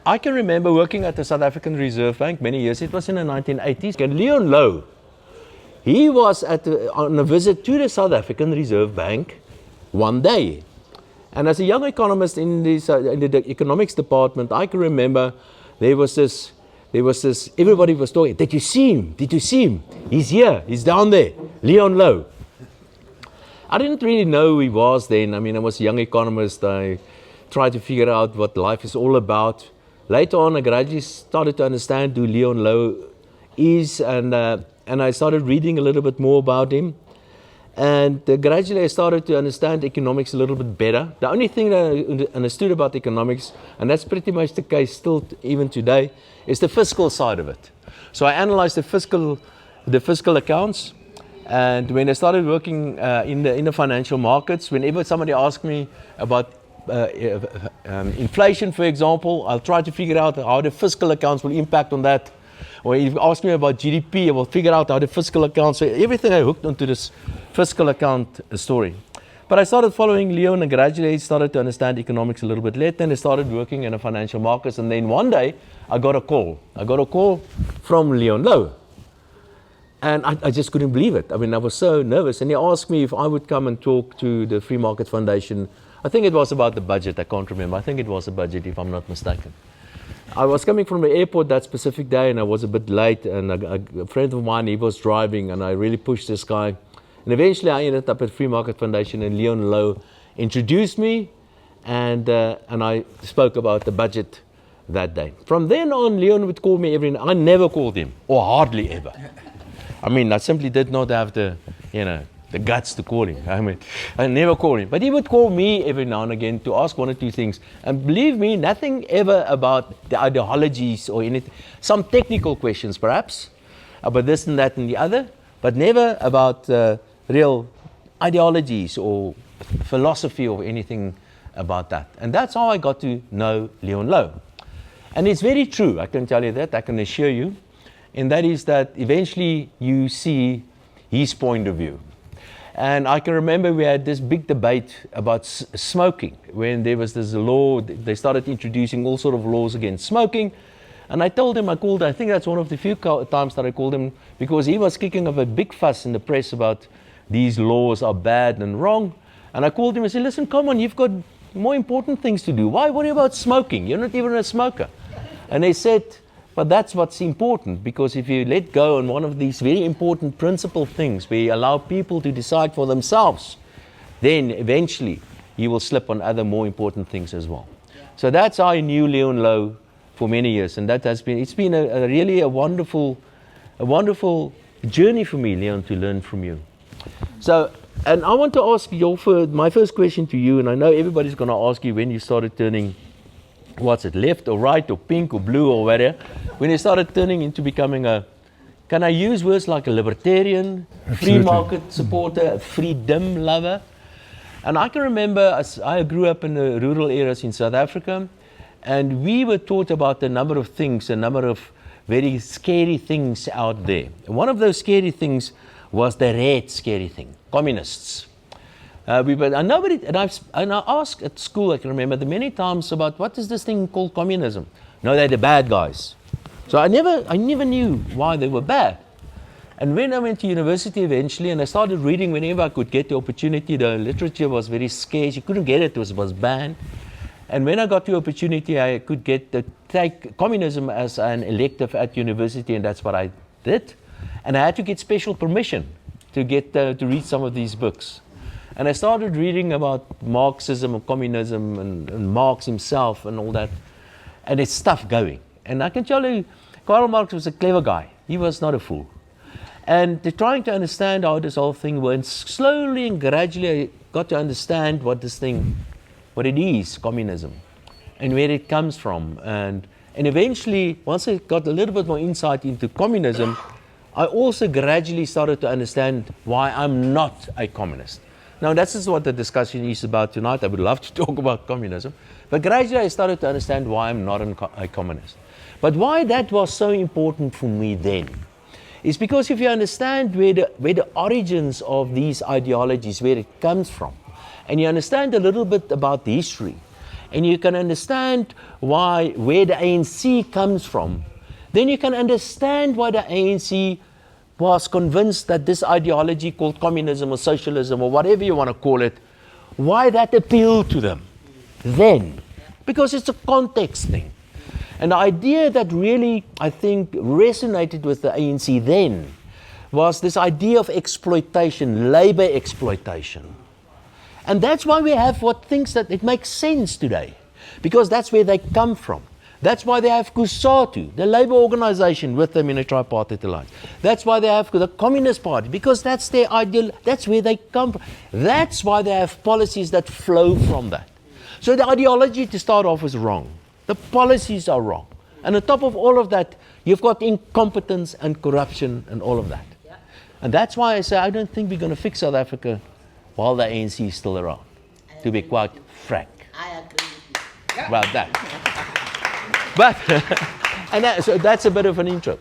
I can remember working at the South African Reserve Bank many years. It was in the 1980s. And Louw, he was on a visit to the South African Reserve Bank one day. And as a young economist in the economics department, I can remember there was this, everybody was talking, did you see him? Did you see him? He's here, he's down there, Louw. I didn't really know who he was then. I mean, I was a young economist. I tried to figure out what life is all about. Later on, I gradually started to understand who Louw is, and I started reading a little bit more about him. And gradually I started to understand economics a little bit better. The only thing that I understood about economics, and that's pretty much the case still even today, is the fiscal side of it. So I analyzed the fiscal accounts, and when I started working in the financial markets, whenever somebody asked me about inflation, for example, I'll try to figure out how the fiscal accounts will impact on that. Or if you ask me about GDP, I will figure out how the fiscal accounts, so everything I hooked onto this fiscal account story. But I started following Louw, and gradually I started to understand economics a little bit later, and I started working in the financial markets. And then one day I got a call. I got a call from Louw. And I just couldn't believe it. I mean, I was so nervous. And he asked me if I would come and talk to the Free Market Foundation. I think it was about the budget. I can't remember. I think it was a budget, if I'm not mistaken. I was coming from the airport that specific day, and I was a bit late, and a friend of mine, he was driving, and I really pushed this guy. And eventually I ended up at Free Market Foundation, and Louw introduced me, and I spoke about the budget that day. From then on, Louw would call me every night. I never called him, or hardly ever. I mean, I simply did not have the guts to call him. I mean, I never called him. But he would call me every now and again to ask one or two things. And believe me, nothing ever about the ideologies or anything. Some technical questions, perhaps, about this and that and the other, but never about real ideologies or philosophy or anything about that. And that's how I got to know Louw. And it's very true, I can tell you that, I can assure you. And that is that eventually you see his point of view. And I can remember we had this big debate about smoking. When there was this law, they started introducing all sort of laws against smoking. And I told him, I think that's one of the few times that I called him, because he was kicking up a big fuss in the press about these laws are bad and wrong. And I called him and said, listen, come on, you've got more important things to do. Why worry about smoking? You're not even a smoker. And they said, but that's what's important, because if you let go on one of these very important principal things where you allow people to decide for themselves, then eventually you will slip on other more important things as well. So that's how I knew Louw for many years, and it's been a really a wonderful journey for me, Leon, to learn from you. So, and I want to ask my first question to you, and I know everybody's going to ask you when you started turning, what's it, left or right or pink or blue or whatever, when you started turning into becoming can I use words like a libertarian, free market supporter, freedom lover? And I can remember, I grew up in the rural areas in South Africa, and we were taught about a number of things, a number of very scary things out there. And one of those scary things was the red scary thing, communists. And I asked at school, I can remember many times about what is this thing called communism? No, they're the bad guys. So I never knew why they were bad. And when I went to university eventually, and I started reading whenever I could get the opportunity, the literature was very scarce. You couldn't get it, it was banned. And when I got the opportunity, I could take communism as an elective at university, and that's what I did. And I had to get special permission to read some of these books. And I started reading about Marxism and communism and Marx himself and all that. And it's tough going. And I can tell you, Karl Marx was a clever guy. He was not a fool. And trying to understand how this whole thing went, slowly and gradually I got to understand what it is, communism, and where it comes from. And eventually, once I got a little bit more insight into communism, I also gradually started to understand why I'm not a communist. Now, this is what the discussion is about tonight. I would love to talk about communism. But gradually, I started to understand why I'm not a communist. But why that was so important for me then is because if you understand where the origins of these ideologies, where it comes from, and you understand a little bit about the history, and you can understand where the ANC comes from, then you can understand why the ANC was convinced that this ideology called communism or socialism or whatever you want to call it, why that appealed to them then. Because it's a context thing. And the idea that really, I think, resonated with the ANC then was this idea of exploitation, labor exploitation. And that's why we have what thinks that it makes sense today, because that's where they come from. That's why they have COSATU, the labor organization, with them in a tripartite alliance. That's why they have the Communist Party, because that's their ideal, that's where they come from. That's why they have policies that flow from that. So the ideology to start off is wrong. The policies are wrong. And on top of all of that, you've got incompetence and corruption and all of that. Yeah. And that's why I say I don't think we're going to fix South Africa while the ANC is still around, to be quite frank. I agree with you. About that. But, so that's a bit of an intro.